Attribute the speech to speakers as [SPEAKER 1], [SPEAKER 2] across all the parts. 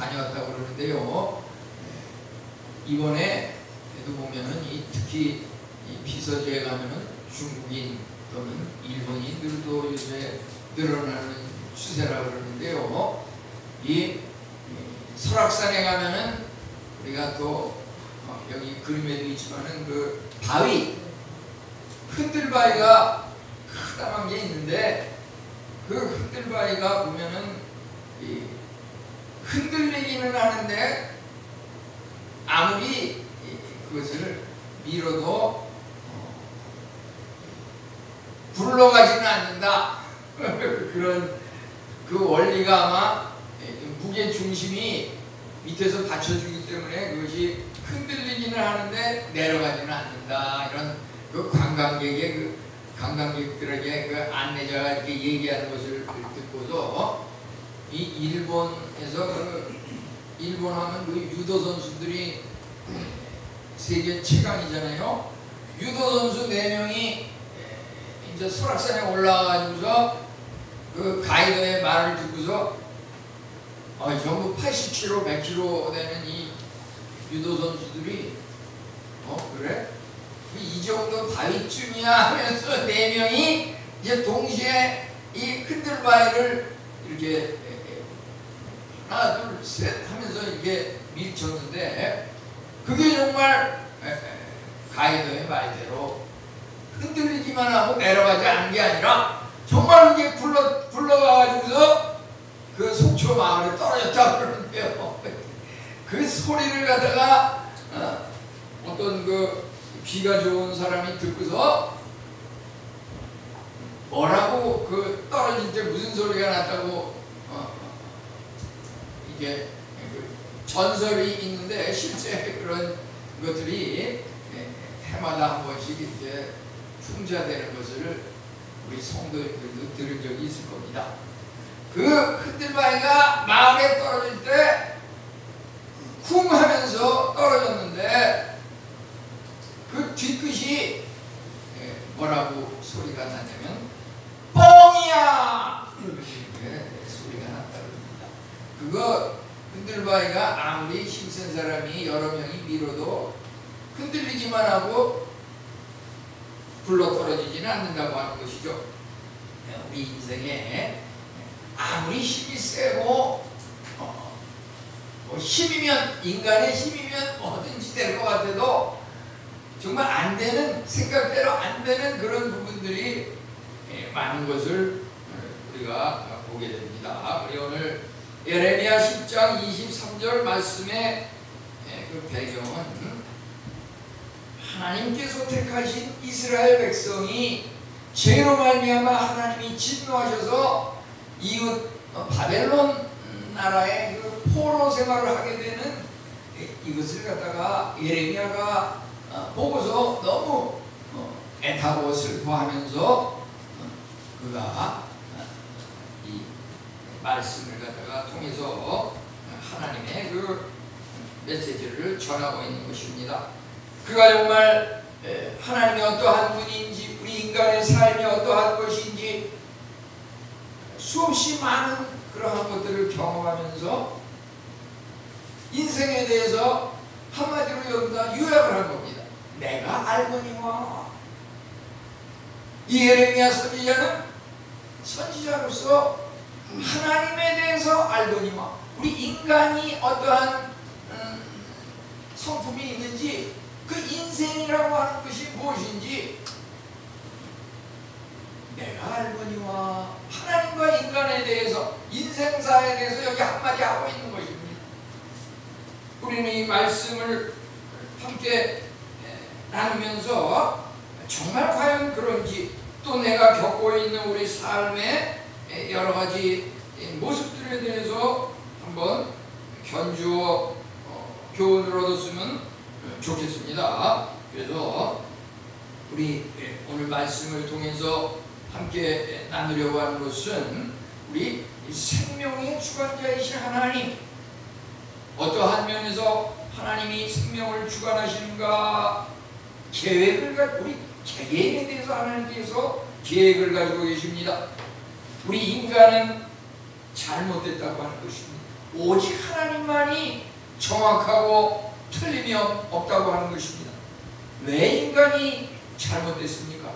[SPEAKER 1] 다녀왔다고 그러는데요. 이번에도 보면은 특히 이 비서지에 가면은 중국인 또는 일본인들도 요새 늘어나는 추세라고 그러는데요. 이 설악산에 가면은 우리가 또 여기 그림에도 있지만은 그 바위, 흔들바위가 크다만 게 있는데 그 흔들바위가 보면은 흔들리기는 하는데 아무리 그것을 밀어도 굴러가지는 않는다. 그런 그 원리가 아마 무게 중심이 밑에서 받쳐주기 때문에 그것이 흔들리기는 하는데 내려가지는 않는다. 이런 그 관광객들에게 그 안내자가 이렇게 얘기하는 것을 듣고서 이 일본에서 일본 하면 그 유도 선수들이 세계 최강이잖아요. 유도 선수 4명이 이제 설악산에 올라가가지고서 그 가이드의 말을 듣고서 전부 80kg, 100kg 되는 이 유도 선수들이 그래? 이 정도 바위쯤이야 하면서 4명이 이제 동시에 이 흔들바위를 이렇게 하나, 둘, 셋 하면서 이렇게 밀쳤는데 그게 정말 가이드의 말대로 흔들리기만 하고 내려가지 않은 게 아니라 정말 이게 굴러가가지고서 그 속초 마을에 떨어졌다 그러는데요. 그 소리를 갖다가 어떤 그 귀가 좋은 사람이 듣고서 뭐라고 그 떨어질 때 무슨 소리가 났다고 이게 전설이 있는데 실제 그런 것들이 해마다 한 번씩 이렇게 흉자되는 것을 우리 성도들도 들은 적이 있을 겁니다. 그 흔들바위가 마을에 떨어질 때 쿵 하면서 떨어졌는데 그 뒤끝이 뭐라고 소리가 나냐면 뻥이야! 이렇게 소리가 났다고 합니다. 그거 흔들바위가 아무리 힘센 사람이 여러 명이 밀어도 흔들리기만 하고 굴러 떨어지지는 않는다고 하는 것이죠. 우리 인생에 아무리 힘이 세고 힘이면 인간의 힘이면 뭐든지 될 것 같아도 정말 안 되는 생각대로 안 되는 그런 부분들이 많은 것을 우리가 보게 됩니다. 우리 오늘 예레미야 10장 23절 말씀의 그 배경은 하나님께서 택하신 이스라엘 백성이 죄로 말미암아 하나님이 진노하셔서 이웃 바벨론 나라의 그 포로 생활을 하게 되는 이것을 갖다가 예레미야가 보고서 너무 애타고 슬퍼하면서 그가 이 말씀을 갖다가 통해서 하나님의 그 메시지를 전하고 있는 것입니다. 그가 정말 하나님이 어떠한 분인지 우리 인간의 삶이 어떠한 것인지 수없이 많은 그러한 것들을 경험하면서 인생에 대해서 한마디로 여기다 요약을 한 겁니다. 내가 알거니와. 이 예레미야 선지자는 선지자로서 하나님에 대해서 알거니와 우리 인간이 어떠한 성품이 있는지 그 인생이라고 하는 것이 무엇인지 내가 알거니와 하나님과 인간에 대해서 인생사에 대해서 여기 한마디 하고 있는 것입니다. 우리는 이 말씀을 함께 나누면서 정말 과연 그런지 또 내가 겪고 있는 우리 삶의 여러 가지 모습들에 대해서 한번 견주어 교훈을 얻었으면 좋겠습니다. 그래서 우리 오늘 말씀을 통해서 함께 나누려고 하는 것은 우리 생명의 주관자이신 하나님, 어떠한 면에서 하나님이 생명을 주관하시는가, 우리 개개인에 대해서 하나님께서 계획을 가지고 계십니다. 우리 인간은 잘못됐다고 하는 것입니다. 오직 하나님만이 정확하고 틀림이 없다고 하는 것입니다. 왜 인간이 잘못됐습니까?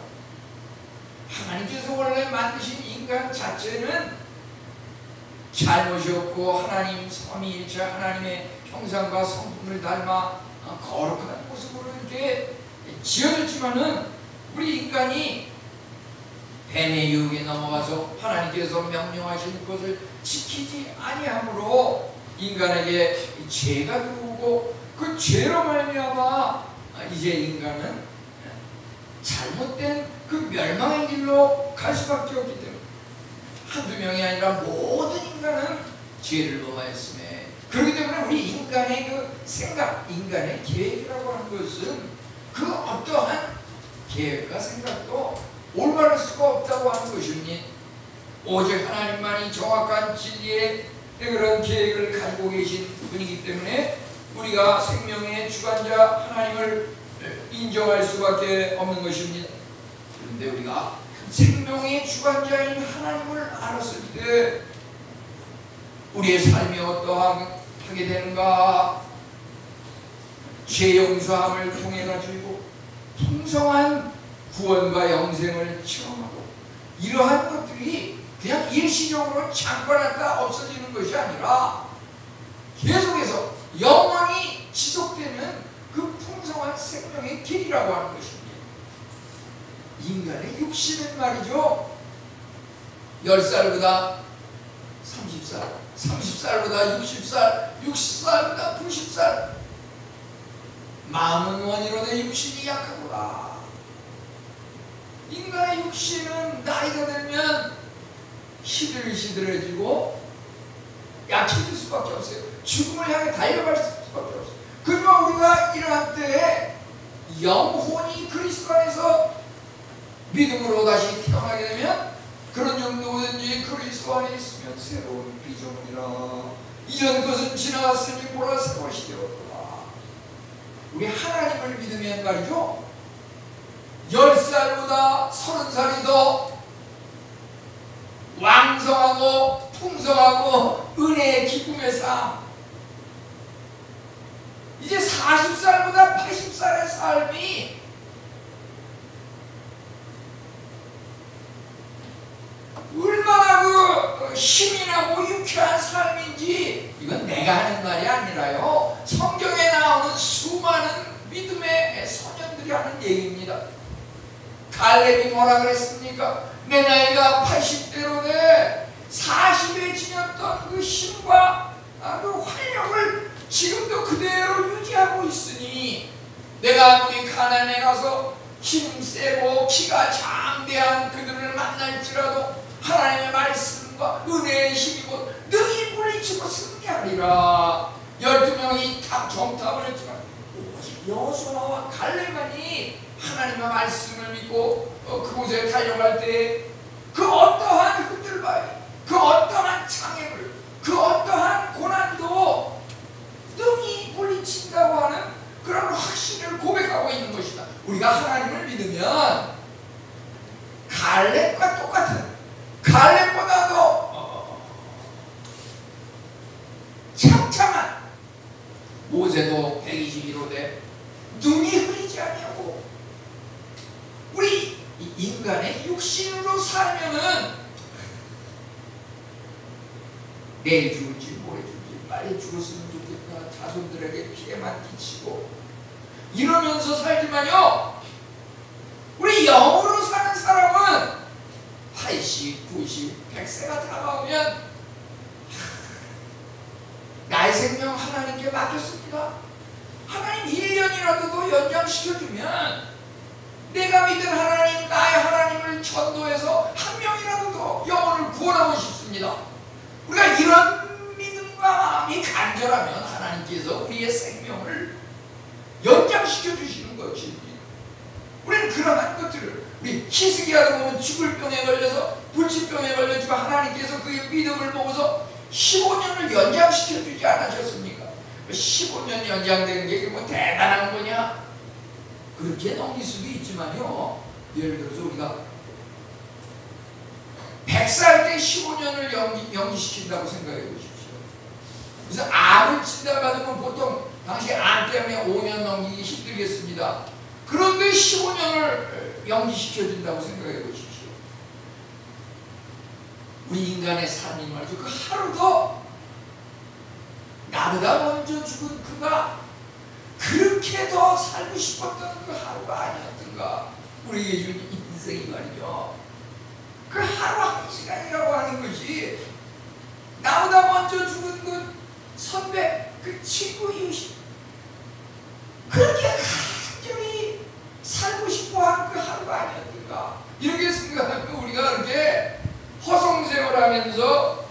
[SPEAKER 1] 하나님께서 원래 만드신 인간 자체는 잘못이 없고 하나님 삼위일체 하나님의 형상과 성품을 닮아 거룩한 모습으로 이렇게 지어졌지만은 우리 인간이 뱀의 유혹에 넘어가서 하나님께서 명령하신 것을 지키지 아니함으로 인간에게 죄가 들어오고 그 죄로 말미암아 이제 인간은 잘못된 그 멸망의 길로 갈 수밖에 없기 때문에 한두 명이 아니라 모든 인간은 죄를 범하였음에, 그렇기 때문에 우리 인간의 그 생각, 인간의 계획이라고 하는 것은 그 어떠한 계획과 생각도 올바를 수가 없다고 하는 것입니다. 오직 하나님만이 정확한 진리의 그런 계획을 가지고 계신 분이기 때문에 우리가 생명의 주관자 하나님을 인정할 수밖에 없는 것입니다. 그런데 우리가 생명의 주관자인 하나님을 알았을 때 우리의 삶이 어떠하게 되는가? 죄 용서함을 통해 가지고 풍성한 구원과 영생을 체험하고, 이러한 것들이 그냥 일시적으로 잠깐 왔다 없어지는 것이 아니라 계속해서 영원히 지속되는 그 풍성한 생명의 길이라고 하는 것입니다. 인간의 육신은 말이죠, 10살보다 30살, 30살보다 60살, 60살보다 90살, 마음은 원이로되 육신이 약하구나. 인간의 육신은 나이가 들면 시들시들해지고 약해질 수밖에 없어요. 죽음을 향해 달려갈 수밖에 없어요. 그러나 우리가 이러한 때에 영혼이 그리스도 안에서 믿음으로 다시 태어나게 되면 그런 정도든지 그리스도 안에 있으면 새로운 피조물이라. 이전 것은 지나갔으니 보라 새것이 되었구나. 우리 하나님을 믿으면 말이죠, 10살보다 30살이 더 왕성하고 풍성하고 은혜의 기쁨의 삶, 이제 40살보다 80살의 삶이 얼마나 그 힘이 나고 유쾌한 삶인지, 이건 내가 하는 말이 아니라요, 성경에 나오는 수많은 믿음의 소년들이 하는 얘기입니다. 갈렙이 뭐라 그랬습니까? 내 나이가 80대로 돼 40에 지녔던 그 힘과 그 활력을 지금도 그대로 유지하고 있으니 내가 아무리 가난에 가서 힘세고 키가 장대한 그들을 만날지라도 하나님의 말씀과 은혜의 힘이고 능히 물리치고 승리하리라. 12명이 정탐을 했지만 오직 여호수아와 갈렙만이 하나님의 말씀을 믿고 그곳에 달려갈 때 그 어떠한 흔들바에, 그 어떠한 장애물, 그 어떠한 고난도 능히 물리친다고 하는 그런 확신을 고백하고 있는 것이다. 우리가 하나님을 믿으면 갈렙과 똑같은, 갈렙보다도 참참한, 모세도 121호 돼 눈이 흐리지 아니하고, 우리 인간의 육신으로 살면은 내일 죽을지 모레 죽을지 빨리 죽었으면 좋겠다, 자손들에게 피해만 끼치고 이러면서 살지만요, 우리 영으로 사는 사람은 80, 90, 100세가 다가오면 나의 생명 하나님께 맡겼습니다. 하나님 1년이라도 더 연장시켜주면 내가 믿은 하나님, 나의 하나님을 전도해서 한 명이라도 더 영혼을 구원하고 싶습니다. 우리가 이런 믿음과 마음이 간절하면 하나님께서 우리의 생명을 연장시켜 주시는 것입니다. 우리는 그러한 것들을, 우리 히스기야를 보면 죽을 병에 걸려서 불치병에 걸렸지만 하나님께서 그의 믿음을 보고서 15년을 연장시켜 주지 않으셨습니까? 15년 연장되는 게 뭐 대단한 거냐? 그렇게 넘길 수도 있지만요, 예를 들어서 우리가 100살 때 15년을 연기시킨다고 생각해 보십시오. 그래서 암을 진단받으면 보통 당시 암 때문에 5년 넘기기 힘들겠습니다. 그런데 15년을 연기시켜준다고 생각해 보십시오. 우리 인간의 삶이 말이죠. 그 하루도 나보다 먼저 죽은 그가 그렇게 더 살고 싶었던 그 하루가 아니었던가. 우리에게 준 인생이 말이죠. 그 하루 한 시간이라고 하는 것이 나보다 먼저 죽은 그 선배, 그 친구, 이웃이 그렇게 간절히 살고 싶어한 그 하루가 아니었던가. 이렇게 생각하면 우리가 그렇게 허송세월하면서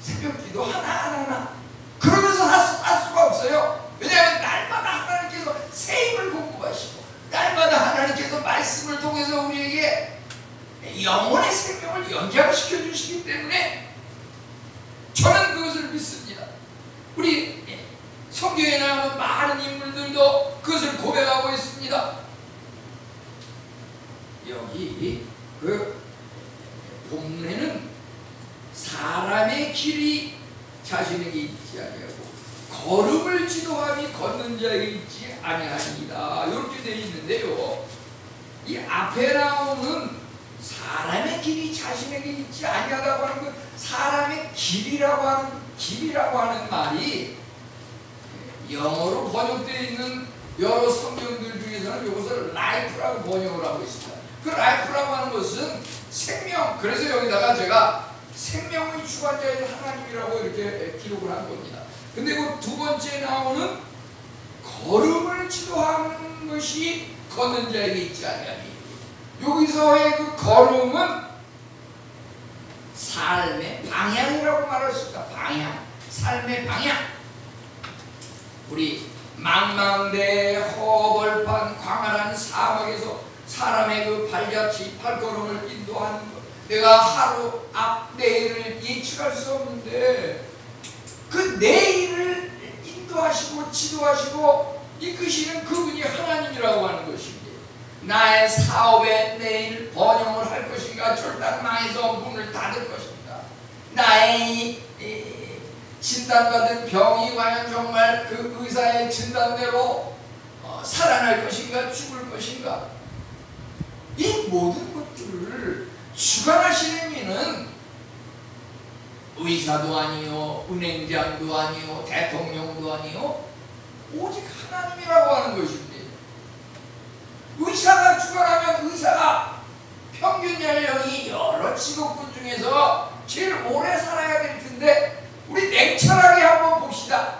[SPEAKER 1] 새벽기도 하나하나 그러면서 할 수가 없어요. 왜냐하면 날마다 하나님께서 새 힘을 공급하시고 날마다 하나님께서 말씀을 통해서 우리에게 영혼의 생명을 연장시켜 주시기 때문에 저는 그것을 믿습니다. 우리 성경에 나오는 많은 인물들도 그것을 고백하고 있습니다. 여기 그 본문에는 사람의 길이 자신에게 있지 아니하고 걸음을 지도함이 걷는 자에게 있지 아니하니이다. 이렇게 되어 있는데요. 이 앞에 나오는 사람의 길이 자신에게 있지 아니하다고 하는 그 사람의 길이라고 하는 말이 영어로 번역되어 있는 여러 성경들 중에서는 이것을 라이프라고 번역을 하고 있습니다. 그 라이프라고 하는 것은 생명, 그래서 여기다가 제가 생명의 주관자인 하나님이라고 이렇게 기록을 한 겁니다. 근데 그 두 번째 나오는 걸음을 지도하는 것이 걷는 자에게 있지 아니하니, 여기서의 그 걸음은 삶의 방향이라고 말할 수 있다. 방향, 삶의 방향. 우리 망망대해 허벌판 광활한 사막에서 사람의 그 발자취 발걸음을 인도하는 것, 내가 하루 앞 내일을 예측할 수 없는데 그 내일을 인도하시고 지도하시고 이끄시는 그분이 하나님이라고 하는 것입니다. 나의 사업의 내일 번영을 할 것인가, 절단망에서 문을 닫을 것인가, 나의 진단받은 병이 과연 정말 그 의사의 진단대로 살아날 것인가 죽을 것인가, 이 모든 것들을 주관하시는 이는 의사도 아니요, 은행장도 아니요, 대통령도 아니요, 오직 하나님이라고 하는 것입니다. 의사가 주관하면 의사가 평균 연령이 여러 직업군 중에서 제일 오래 살아야 될 텐데, 우리 냉철하게 한번 봅시다.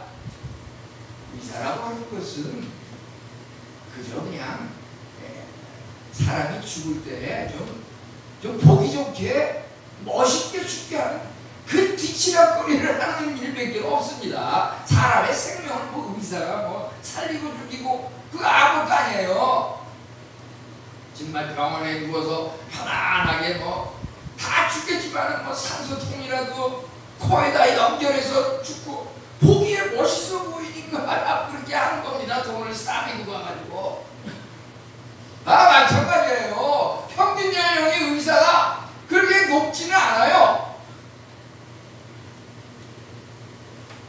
[SPEAKER 1] 의사라고 하는 것은 그저 그냥 사람이 죽을 때 좀 보기 좋게 멋있게 죽게 하는 그 뒤치락거리를 하는 일밖에 없습니다. 사람의 생명을 뭐 의사가 뭐 살리고 죽이고 그거 아무것도 아니에요. 정말 병원에 누워서 편안하게 뭐 다 죽겠지만 뭐 산소통이라도 코에다 연결해서 죽고 보기에 멋있어 보이니까 그렇게 하는 겁니다. 돈을 싸매고 가가지고. 마찬가지예요. 평균 연령의 의사가 그렇게 높지는 않아요.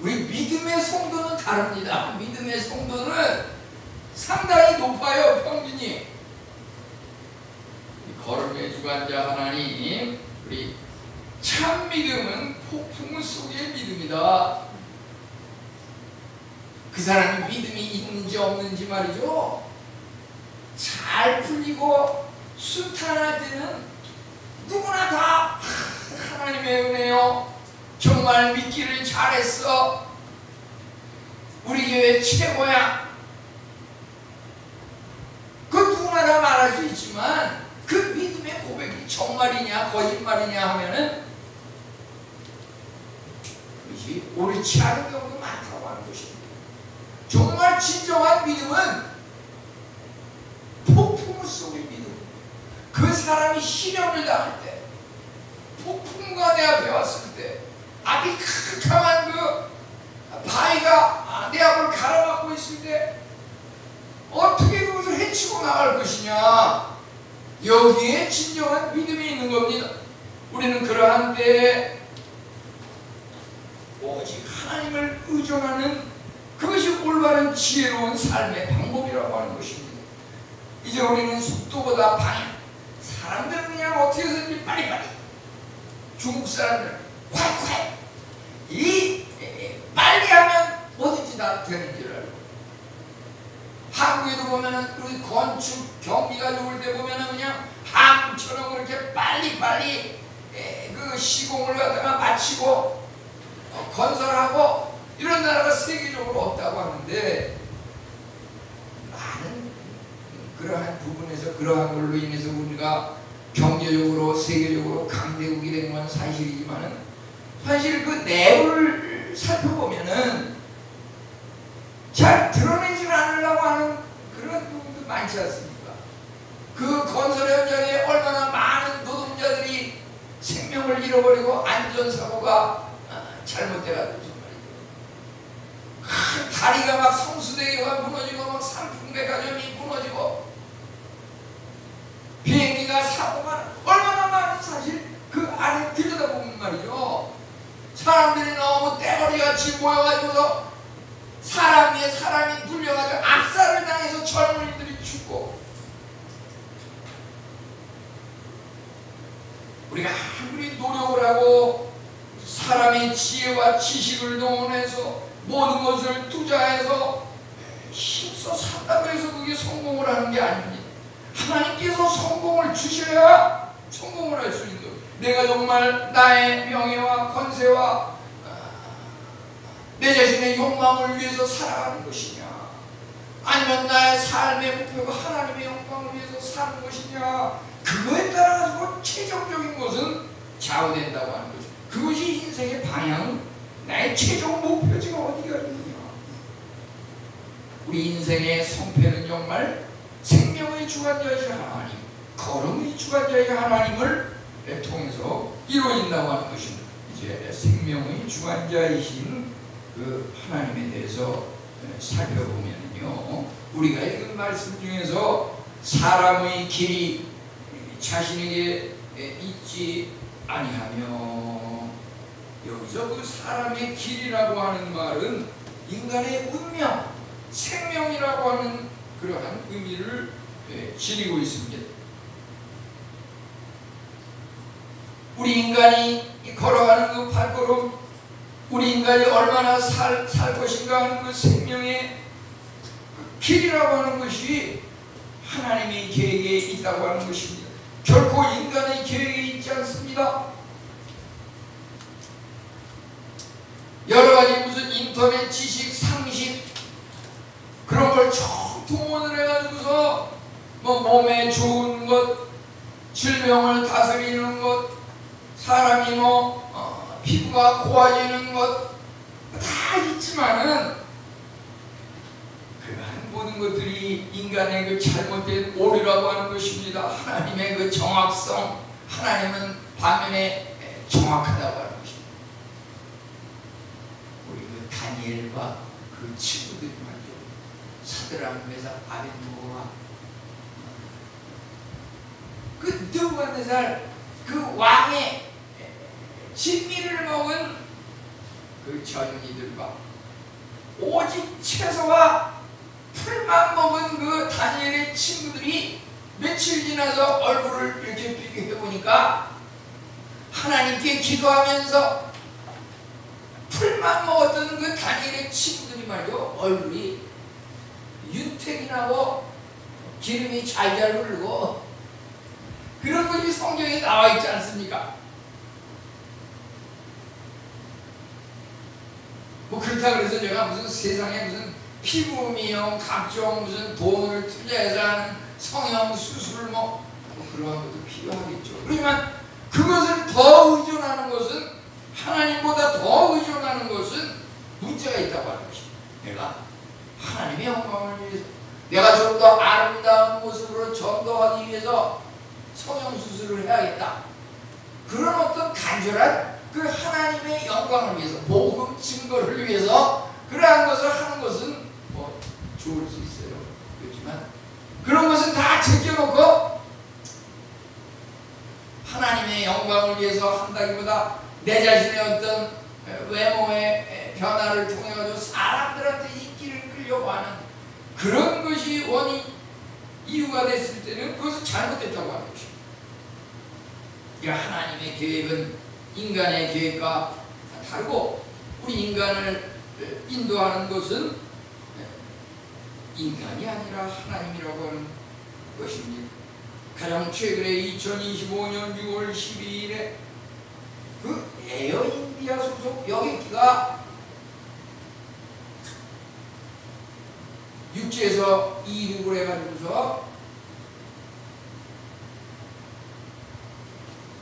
[SPEAKER 1] 우리 믿음의 성도는 다릅니다. 믿음의 성도는 상당히 높아요, 평균이. 걸음의 주관자 하나님, 우리 참 믿음은 폭풍 속의 믿음이다. 그 사람이 믿음이 있는지 없는지 말이죠, 잘 풀리고 순탄할 때는 누구나 다 하나님의 은혜요, 정말 믿기를 잘했어, 우리 교회 최고야, 그 누구나 다 말할 수 있지만 그 믿음의 고백이 정말이냐 거짓말이냐 하면은 그것이 옳지 않은 경우도 많다고 하는 것입니다. 정말 진정한 믿음은 폭풍 속의 믿음. 그 사람이 시련을 당할 때, 폭풍과 내 앞에 왔을 때, 앞이 캄캄한 그 바위가 내 앞을 가로막고 있을 때 어떻게 그것을 헤치고 나갈 것이냐, 여기에 진정한 믿음이 있는 겁니다. 우리는 그러한 때에 오직 하나님을 의존하는 그것이 올바른 지혜로운 삶의 방법이라고 하는 것입니다. 이제 우리는 속도보다 방향, 사람들은 그냥 어떻게 해서든지 빨리빨리, 중국 사람들은 콸콸, 이 빨리 하면 뭐든지 다 되는 줄 알고, 한국에도 보면은 우리 건축 경기가 좋을 때 보면은 그냥 함처럼 그렇게 빨리빨리 그 시공을 갖다가 마치고 건설하고 이런 나라가 세계적으로 없다고 하는데, 많은 그러한 부분에서 그러한 걸로 인해서 우리가 경제적으로 세계적으로 강대국이 된 건 사실이지만은, 사실 그 내부를 살펴보면은 잘 드러내지 않으려고 하는 그런 부분도 많지 않습니까? 그 건설 현장에 얼마나 많은 노동자들이 생명을 잃어버리고 안전사고가 잘못돼가지고 정말이죠. 다리가 막 성수대교가 무너지고 막 상풍백화점이 무너지고 비행기가 사고가 얼마나 많은, 사실 그 안에 들여다보면 말이죠, 사람들이 너무 떼거리같이 모여가지고서 사람 위에 사람이 불려가지고 압살을 당해서 젊은이들이 죽고, 우리가 아무리 노력을 하고 사람의 지혜와 지식을 동원해서 모든 것을 투자해서 힘써 산다고 해서 그게 성공을 하는 게 아닙니다. 하나님께서 성공을 주셔야 성공을 할 수 있는 거예요. 내가 정말 나의 명예와 권세와 내 자신의 욕망을 위해서 살아가는 것이냐, 아니면 나의 삶의 목표가 하나님의 영광을 위해서 사는 것이냐, 그거에 따라 가지고 최종적인 것은 좌우된다고 하는 거죠. 그것이 인생의 방향, 나의 최종 목표지가 어디가 있느냐. 우리 인생의 성패는 정말 생명의 주관자이신 하나님, 걸음의 주관자이신 하나님을 통해서 이루어진다고 하는 것입니다. 이제 생명의 주관자이신 그 하나님에 대해서 살펴보면요, 우리가 읽은 말씀 중에서 사람의 길이 자신에게 있지 아니하며, 여기서 그 사람의 길이라고 하는 말은 인간의 운명, 생명이라고 하는 그러한 의미를 지니고 있습니다. 우리 인간이 걸어가는 그 발걸음, 우리 인간이 얼마나 살 것인가 하는 그 생명의 길이라고 하는 것이 하나님의 계획에 있다고 하는 것입니다. 결코 인간의 계획에 있지 않습니다. 여러 가지 무슨 인터넷 지식, 상식 그런 걸 총 동원을 해가지고서 뭐 몸에 좋은 것, 질병을 다스리는 것, 사람이 피부가 고와지는 것 다 있지만은, 그러한 모든 것들이 인간의 그 잘못된 오류라고 하는 것입니다. 하나님의 그 정확성, 하나님은 반면에 정확하다고 하는 것입니다. 우리 그 다니엘과 그 친구들이 말이죠, 사드락, 메삭, 아벤노고가 그 느부갓네살 그 왕의 진미를 먹은 그 전이들과 오직 채소와 풀만 먹은 그 다니엘의 친구들이 며칠 지나서 얼굴을 이렇게 비교해 보니까, 하나님께 기도하면서 풀만 먹었던 그 다니엘의 친구들이 말이죠, 얼굴이 윤택이 나고 기름이 잘잘 흐르고 그런 것이 성경에 나와 있지 않습니까? 뭐 그렇다 그래서 제가 무슨 세상에 무슨 피부 미용, 각종 무슨 돈을 투자해서 하는 성형 수술을 뭐 그러한 것도 필요하겠죠. 그렇지만 그것을 더 의존하는 것은, 하나님보다 더 의존하는 것은 문제가 있다고 하는 것입니다. 내가 하나님의 영광을 위해서, 내가 좀 더 아름다운 모습으로 전도하기 위해서 성형수술을 해야겠다, 그런 어떤 간절한 그 하나님의 영광을 위해서, 복음 증거를 위해서 그러한 것을 하는 것은 뭐 좋을 수 있어요. 그렇지만 그런 것은 다 제껴놓고 하나님의 영광을 위해서 한다기보다 내 자신의 어떤 외모의 변화를 통해 가지고 사람들한테 인기를 끌려고 하는 그런 것이 이유가 됐을 때는 그것은 잘못됐다고 하는 것입니다. 하나님의 계획은 인간의 계획과 다르고 우리 인간을 인도하는 것은 인간이 아니라 하나님이라고 하는 것입니다. 가장 최근에 2025년 6월 12일에 그 에어인디아 소속 여객기가 육지에서 이륙을 해가지고서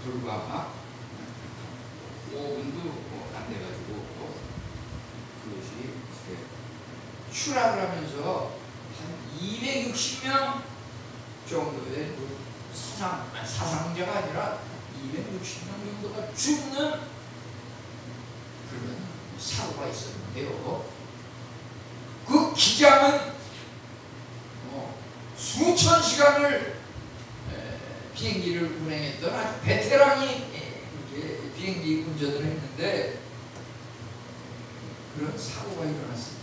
[SPEAKER 1] 불과 5분도 안 돼가지고 그것이 추락을 하면서 한 260명 정도의 사상자가 아니라 260명 정도가 죽는 그런 사고가 있었는데요. 그 기장은 수천 시간을 비행기를 운행했던 아주 베테랑이 비행기 운전을 했는데 그런 사고가 일어났습니다.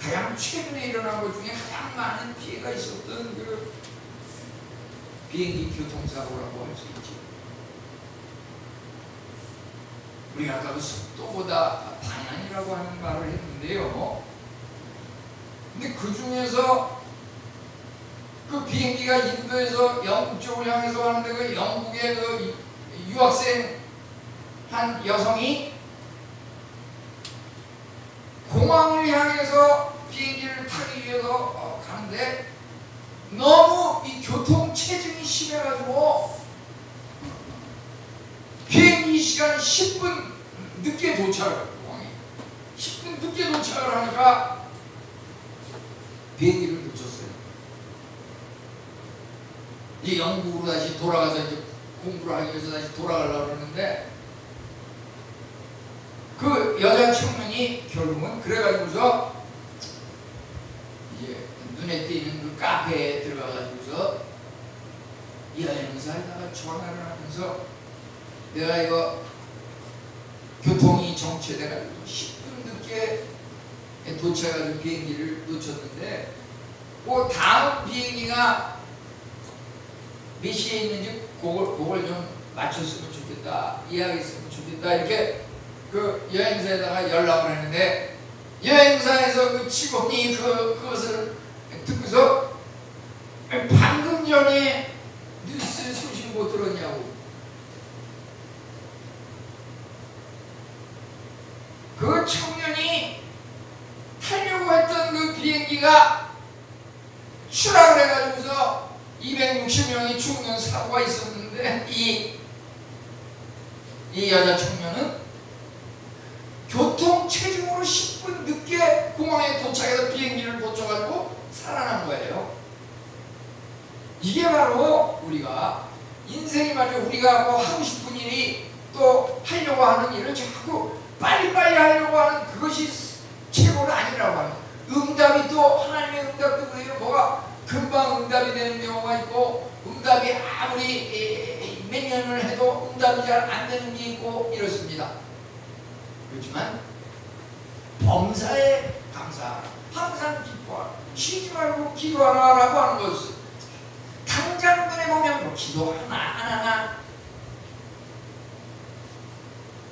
[SPEAKER 1] 가장 최근에 일어난 것 중에 가장 많은 피해가 있었던 그 비행기 교통사고라고 할 수 있죠. 우리가 아까 그 속도보다 방향이라고 하는 말을 했는데요. 근데 그 중에서 그 비행기가 인도에서 영국 쪽을 향해서 가는데 그 영국의 그 유학생 한 여성이 공항을 향해서 비행기를 타기 위해서 가는데 너무 이 교통 체증이 심해가지고 비행기 시간 10분 늦게 도착을 공항에 10분 늦게 도착을 하니까 비행기를 놓쳤어요. 이제 영국으로 다시 돌아가서 이제 공부를 하기 위해서 다시 돌아가려고 그러는데 그 여자 청년이 결국은 그래가지고서 이제 눈에 띄는 그 카페에 들어가가지고서 여행사에다가 전화를 하면서 내가 이거 교통이 정체돼가지고 10분 늦게 도착해가지고 비행기를 놓쳤는데 그 다음 비행기가 몇 시에 있는지 그걸 좀 맞췄으면 좋겠다, 이야기했으면 좋겠다 이렇게 그 여행사에다가 연락을 했는데 여행사에서 그 직원이 그것을 듣고서 방금 전에 뉴스 소식 못 들었냐고. 그 청년이 타려고 했던 그 비행기가 추락을 해가지고서 260명이 죽는 사고가 있었는데 이 여자 청년은 교통 체증으로 10분 늦게 공항에 도착해서 비행기를 놓쳐가지고 살아난 거예요. 이게 바로 우리가 인생이 말이죠. 우리가 뭐 하고 싶은 일이 또 하려고 하는 일을 자꾸 빨리빨리 하려고 하는 그것이 최고는 아니라고 합니다. 응답이 또 하나님의 응답도 그래요. 뭐가 금방 응답이 되는 경우가 있고 응답이 아무리 몇 년을 해도 응답이 잘 안 되는 게 있고 이렇습니다. 그렇지만 범사에 감사하라, 항상 기뻐하라, 쉬지 말고 기도하라 라고 하는 것은 당장 눈에 보면 뭐 기도 하나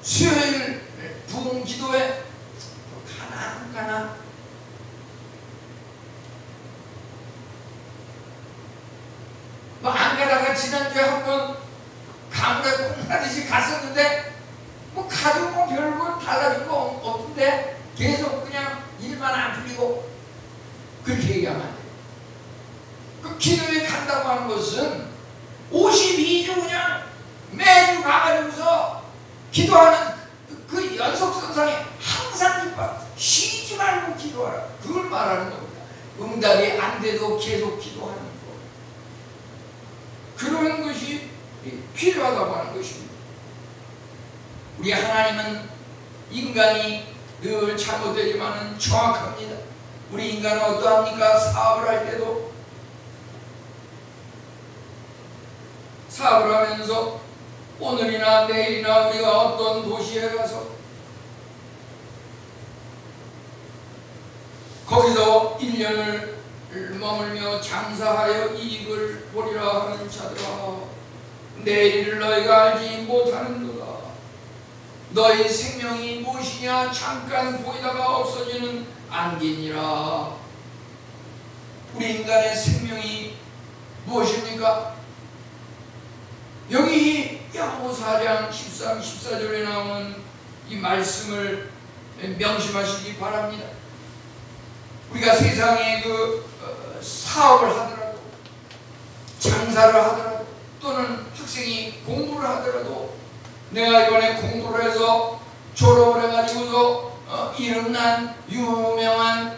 [SPEAKER 1] 수요일 부흥 기도회 가나 뭐 안 가다가 지난주에 한번 가물에 콩나듯이 갔었는데 뭐 가도 뭐 별거 달라진 거 없는데 계속 그냥 일만 안 풀리고 그렇게 얘기하면 안 돼요. 그 기도에 간다고 하는 것은 52주 그냥 매주 가가지고서 기도하는 그 연속선상에 항상 기뻐 쉬지 말고 기도하라 그걸 말하는 겁니다. 응답이 안 돼도 계속 기도하는 거 그런 것이 필요하다고 하는 것입니다. 우리 하나님은 인간이 늘 잘못되지만은 정확합니다. 우리 인간은 어떠합니까? 사업을 할 때도 사업을 하면서 오늘이나 내일이나 우리가 어떤 도시에 가서 거기서 1년을 머물며 장사하여 이익을 보리라 하는 자들아, 내일을 너희가 알지 못하는도다. 너희 생명이 무엇이냐? 잠깐 보이다가 없어지는 안개니라. 우리 인간의 생명이 무엇입니까? 여기 야고보 4장 13, 14절에 나오는 이 말씀을 명심하시기 바랍니다. 우리가 세상에 사업을 하더라도, 장사를 하더라도, 또는 학생이 공부를 하더라도, 내가 이번에 공부를 해서 졸업을 해가지고서 이름난 유명한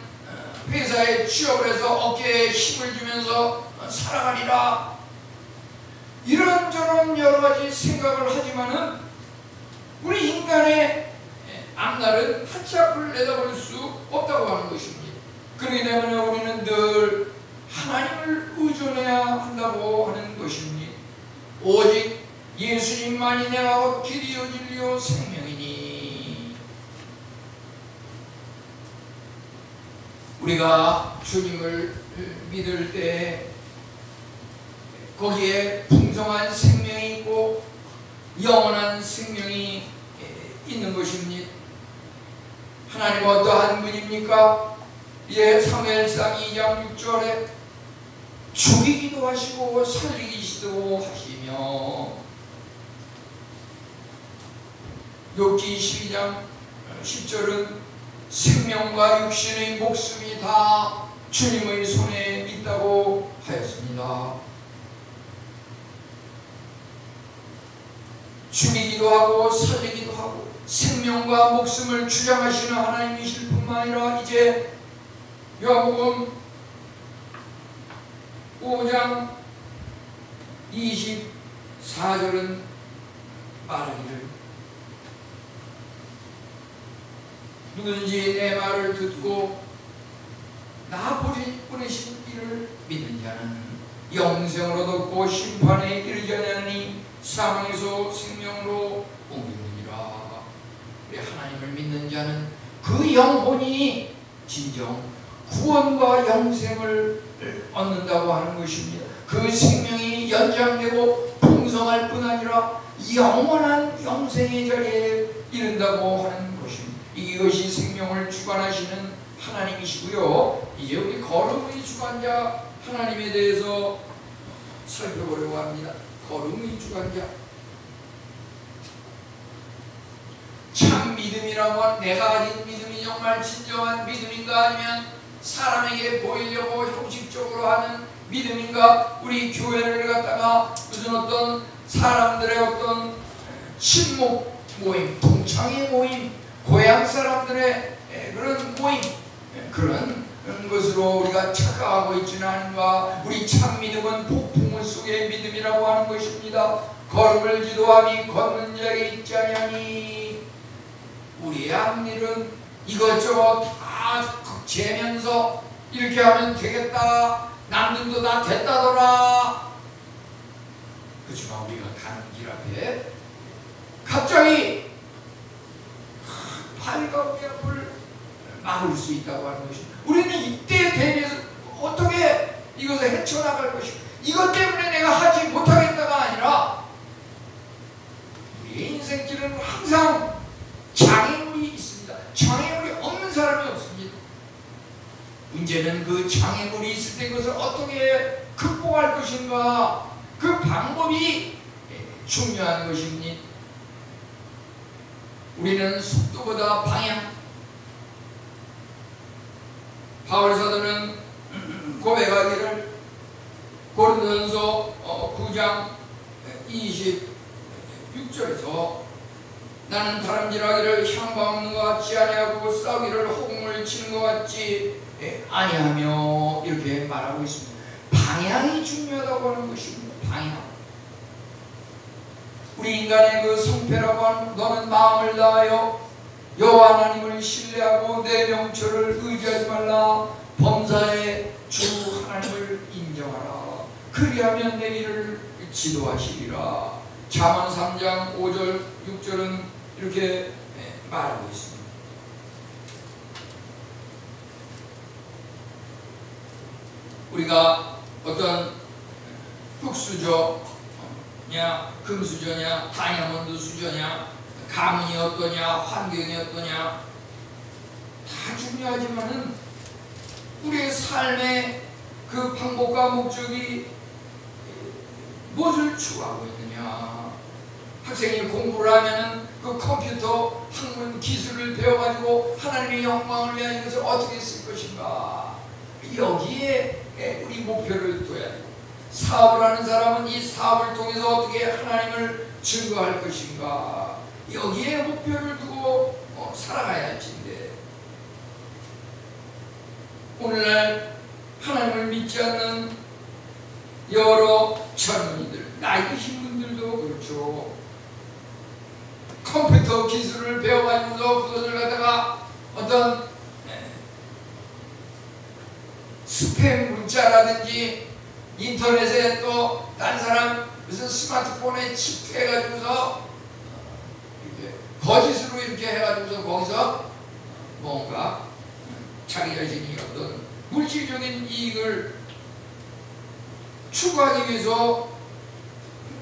[SPEAKER 1] 회사에 취업을 해서 어깨에 힘을 주면서 살아가리라, 이런저런 여러가지 생각을 하지만은 우리 인간의 앞날은 한치 앞을 내다볼 수 없다고 하는 것입니다. 그렇기 때문에 우리는 늘 하나님을 의존해야 한다고 하는 것입니다. 오직 예수님만이 내가 길이요 진리요 생명이니. 우리가 주님을 믿을 때 거기에 풍성한 생명이 있고 영원한 생명이 있는 것입니다. 하나님은 어떠한 분입니까? 사무엘상 2장 6절에 죽이기도 하시고 살리기도 하시며, 욥기 12장 10절은 생명과 육신의 목숨이 다 주님의 손에 있다고 하였습니다. 죽이기도 하고 살리기도 하고 생명과 목숨을 주장하시는 하나님이실 뿐만 아니라 이제 요한복음 5장 24절은 말하기를, 누구든지 내 말을 듣고 나 보내신 이를 믿는 자는 영생을 얻었고 심판에 이르지 아니하니 사망에서 생명으로 옮기느니라. 우리 하나님을 믿는 자는 그 영혼이 진정 구원과 영생을 얻는다고 하는 것입니다. 그 생명이 연장되고 풍성할 뿐 아니라 영원한 영생의 자리에 이른다고 하는 것입니다. 이것이 생명을 주관하시는 하나님이시고요. 이제 우리 거룩의 주관자 하나님에 대해서 살펴보려고 합니다. 거룩의 주관자, 참 믿음이라고 하는, 내가 가진 믿음이 정말 진정한 믿음인가, 아니면 사람에게 보이려고 형식적으로 하는 믿음인가? 우리 교회를 갖다가 무슨 어떤 사람들의 어떤 친목 모임, 동창회 모임, 고향 사람들의 그런 모임, 그런 것으로 우리가 착각하고 있지는 않은가? 우리 참 믿음은 폭풍 속의 믿음이라고 하는 것입니다. 걸음을 지도함이 걷는 자에게 있지 아니하니. 우리의 앞일은 이것저것 다 재면서 이렇게 하면 되겠다, 남들도 다 됐다더라. 그렇지만 우리가 가는 길 앞에 갑자기 발가락의 앞을 막을 수 있다고 하는 것입니다. 우리는 이때에 대비해서 어떻게 이것을 헤쳐나갈 것인가. 이것 때문에 내가 하지 못하겠다가 아니라 우리의 인생길은 항상 장애물이 있습니다. 장애물이 없는 사람이 없습니다. 문제는 그 장애물이 있을 때 이것을 어떻게 극복할 것인가, 그 방법이 중요한 것입니다. 우리는 속도보다 방향, 바울 사도는 고백하기를 고린도전서 9장 26절에서 나는 다름질하기를 향방 없는 것 같지 아니하고 싸우기를 허공을 치는 것 같지 아니하며 이렇게 말하고 있습니다. 방향이 중요하다고 하는 것입니다. 방향. 우리 인간의 그 성패라고 하는, 너는 마음을 다하여 여호와 하나님을 신뢰하고 내 명철을 의지하지 말라. 범사의 주 하나님을 인정하라. 그리하면 내 길을 지도하시리라. 잠언 3장 5절 6절은 이렇게 말하고 있습니다. 우리가 어떤 흙수저냐, 금수저냐, 다이아몬드 수저냐, 가문이 어떠냐, 환경이 어떠냐, 다 중요하지만은 우리의 삶의 그 방법과 목적이 무엇을 추구하고 있느냐. 학생이 공부를 하면은 그 컴퓨터 학문 기술을 배워가지고 하나님의 영광을 위하여 이것을 어떻게 쓸 것인가, 여기에 우리 목표를 둬야 되고, 사업을 하는 사람은 이 사업을 통해서 어떻게 하나님을 증거할 것인가, 여기에 목표를 두고 살아가야 할진데, 오늘날 하나님을 믿지 않는 여러 젊은이들, 나이 드신 분들도 그렇죠. 컴퓨터 기술을 배워가지고서 그것을 갖다가 어떤 스팸 문자라든지 인터넷에 또 다른 사람 무슨 스마트폰에 칩해가지고서 이렇게 거짓으로 이렇게 해가지고서 거기서 뭔가 자기 자신이 어떤 물질적인 이익을 추구하기 위해서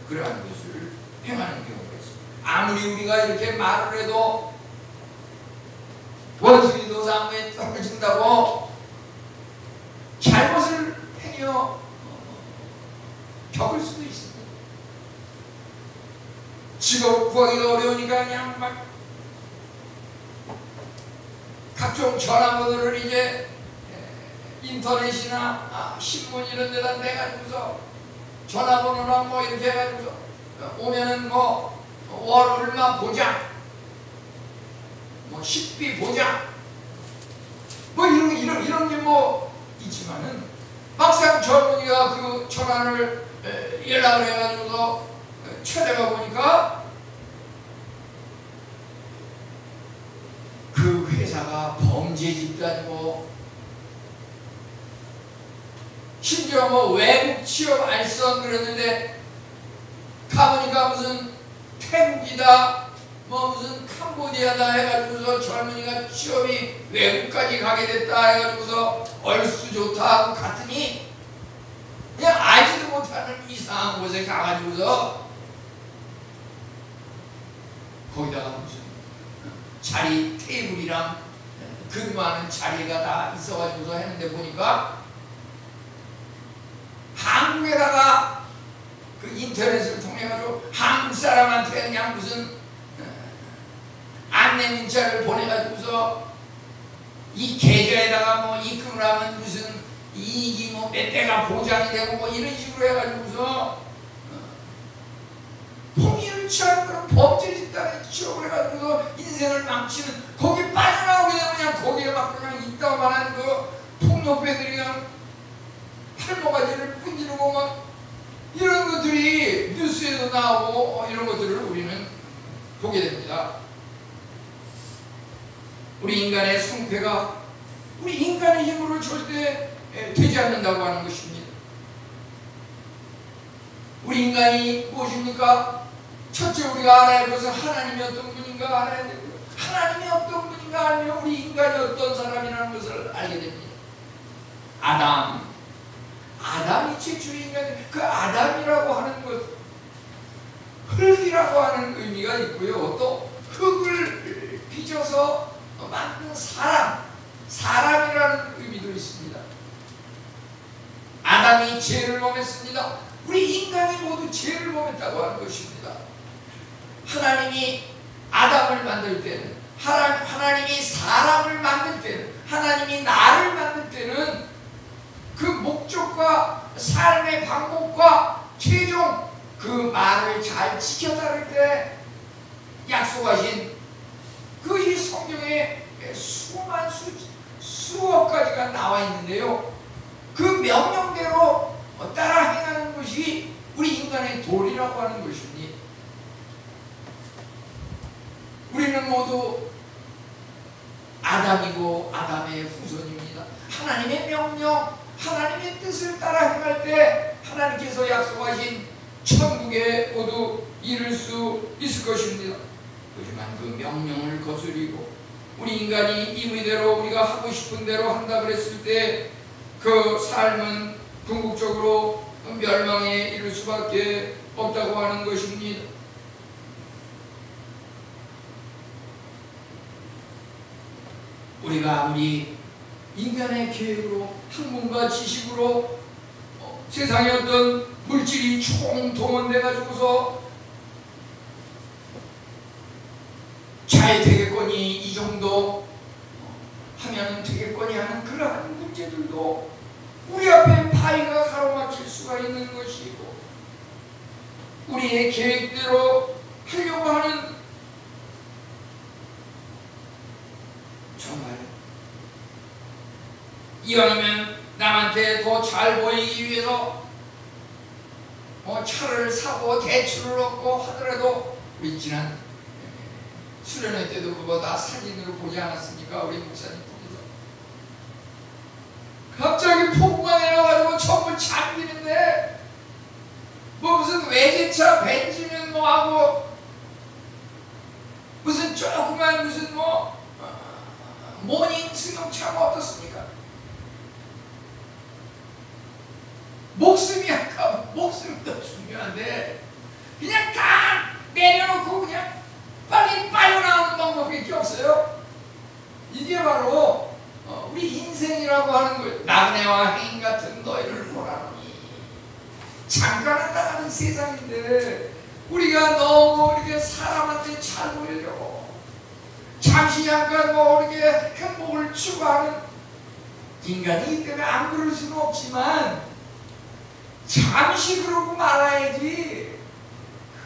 [SPEAKER 1] 그러한 것을 행하는 경우가 있습니다. 아무리 우리가 이렇게 말을 해도 원수이도 사무에 떨어진다고 잘못을 행여 겪을 수도 있습니다. 직업 구하기가 어려우니까 그냥 막 각종 전화번호를 이제 인터넷이나 신문 이런 데다 내가지고서 전화번호랑 뭐 이렇게 해가지고서 오면은 뭐 월 얼마 보장, 뭐 식비 보장, 뭐 이런 게 뭐 있지만은 막상 젊은이가 그 전화를 연락을 해가지고서 찾아가 보니까 그 회사가 범죄 집단이고, 심지어 뭐 외국 취업 알선 그랬는데 가보니까 무슨 태국이다, 뭐 무슨 캄보디아다 해가지고서 젊은이가 취업이 외국까지 가게 됐다 해가지고서 얼쑤 좋다 하고 갔더니 그냥 알지도 못하는 이상한 곳에 가가지고서 거기다가 무슨 자리 테이블이랑 근무하는 자리가 다 있어가지고서 했는데 보니까 한국에다가 그 인터넷을 통해가지고 한국 사람한테 그냥 무슨 안내 문자를 보내가지고서 이 계좌에다가 뭐 입금을 하면 무슨 이익이 뭐 몇 배가 보장이 되고 뭐 이런 식으로 해가지고서 통일을 취하는 그런 범죄 집단에 취업을 해가지고서 인생을 망치는, 거기 빠져나오게 되면 그냥 거기에 막 그냥 있다만한 그 폭력배들이 그냥 탈모가지를 분지르고 막 이런 것들이 뉴스에도 나오고 이런 것들을 우리는 보게 됩니다. 우리 인간의 성패가 우리 인간의 힘으로 절대 되지 않는다고 하는 것입니다. 우리 인간이 무엇입니까? 첫째 우리가 알아야 할 것은 하나님이 어떤 분인가 알아야 되고요. 하나님이 어떤 분인가 알면 우리 인간이 어떤 사람이라는 것을 알게 됩니다. 아담이 최초의 인간이에요. 그 아담이라고 하는 것, 흙이라고 하는 의미가 있고요. 또 흙을 빚어서 만든 사람이라는 의미도 있습니다. 아담이 죄를 범했습니다. 우리 인간이 모두 죄를 범했다고 하는 것입니다. 하나님이 아담을 만들 때는, 하나님이 사람을 만들 때는, 하나님이 나를 만들 때는 그 목적과 삶의 방법과 최종 그 말을 잘 지켜 따를 때 약속하신 그 이 성경에 수억 가지가 나와 있는데요. 그 명령대로 따라 행하는 것이 우리 인간의 도리라고 하는 것이니, 우리는 모두 아담이고 아담의 후손입니다. 하나님의 명령, 하나님의 뜻을 따라 행할 때 하나님께서 약속하신 천국에 모두 이룰 수 있을 것입니다. 하지만 그 명령을 거스리고 우리 인간이 임의대로 우리가 하고 싶은 대로 한다 그랬을 때 그 삶은 궁극적으로 멸망에 이를 수밖에 없다고 하는 것입니다. 우리가 아무리 인간의 계획으로 학문과 지식으로 세상의 어떤 물질이 총동원돼 가지고서 잘 되겠거니 이 정도 하면 되겠거니 하는 그러한 문제들도 우리 앞에 바위가 가로막힐 수가 있는 것이고 우리의 계획대로 하려고 하는 정말 이왕이면 남한테 더 잘 보이기 위해서 차를 사고 대출을 얻고 하더라도 우리 지난 수련회 때도 그거 다 사진으로 보지 않았습니까? 우리 목사님 거기서 갑자기 폭우가 내려가지고 전부 잠기는데 뭐 무슨 외제차 벤지면 뭐 하고 무슨 조그만 무슨 뭐 모닝 승용차가 어떻습니까? 목숨이 아까 목숨이 더 중요한데 그냥 다 내려놓고 그냥 빨리 빠져나오는 방법밖에 없어요. 이게 바로 우리 인생이라고 하는 거예요. 나그네와 행인 같은 너희를 보라니. 잠깐 나가는 세상인데 우리가 너무 이렇게 사람한테 잘 보이려고 잠시 잠깐 뭐 이렇게 행복을 추구하는 인간이기 때문에 안 그럴 수는 없지만 잠시 그러고 말아야지.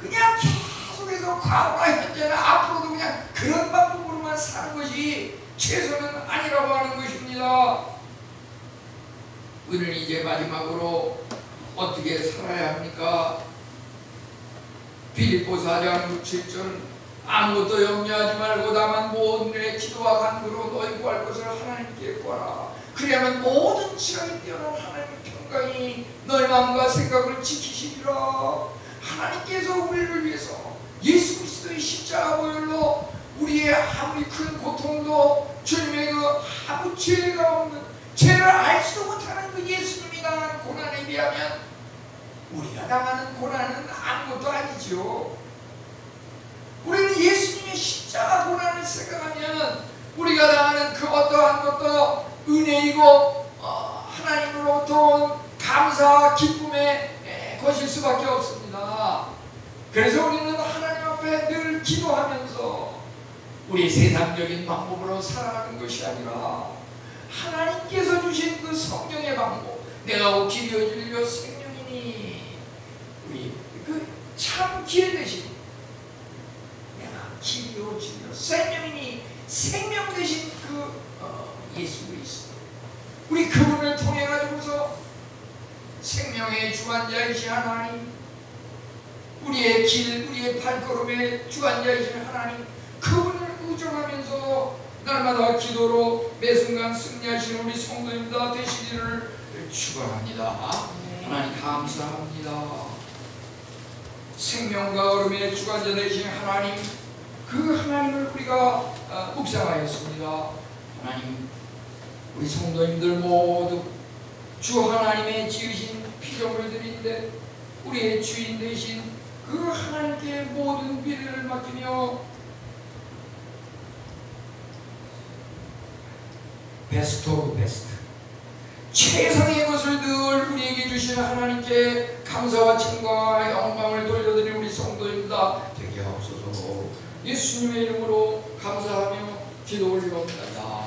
[SPEAKER 1] 그냥 계속해서 과거나 현재나 앞으로도 그냥 그런 방법으로만 사는 것이 최선은 아니라고 하는 것입니다. 우리는 이제 마지막으로 어떻게 살아야 합니까? 빌립보서 4장 7절 아무것도 염려하지 말고 다만 모든 일에 기도와 간구로 너희 구할 것을 하나님께 구하라. 그래야만 모든 지각이 뛰어난 하나님의 평강이 너희 마음과 생각을 지키시리라. 하나님께서 우리를 위해서 예수 그리스도의 십자가 보혈로 우리의 아무리 큰 고통도 주님의 그 아무 죄가 없는 죄를 알지도 못하는 그 예수님이 당한 고난에 비하면 우리가 당하는 고난은 아무것도 아니죠. 우리는 예수님의 십자가 고난을 생각하면 우리가 당하는 그 어떠한 것도 은혜이고 하나님으로부터 온 감사와 기쁨의 것일 수밖에 없습니다. 그래서 우리는 하나님 앞에 늘 기도하면서 우리 세상적인 방법으로 살아가는 것이 아니라 하나님께서 주신 그 성령의 방법, 내가 곧 길이요 진리요 생명이니 우리 그 참 길 대신 내가 길이요 진리요 생명이니 생명 대신 그 예수 그리스도 우리 그분을 통해 가지고서 생명의 주관자이신 하나님, 우리의 길, 우리의 발걸음의 주관자이신 하나님, 그분을 의존하면서 날마다 기도로 매순간 승리하시는 우리 성도님들 되시기를 축원합니다. 하나님 감사합니다. 생명과 얼음의 주관자 되신 하나님, 그 하나님을 우리가 묵상하였습니다. 하나님, 우리 성도님들 모두 주 하나님의 지으신 피조물들인데 우리의 주인 되신 그 하나님께 모든 미래를 맡기며 베스트 오브 베스트 최상의 것을 늘 우리에게 주시는 하나님께 감사와 찬송과 영광을 돌려드리는 우리 성도입니다. 되게 하옵소서. 예수님의 이름으로 감사하며 기도 올리옵나이다.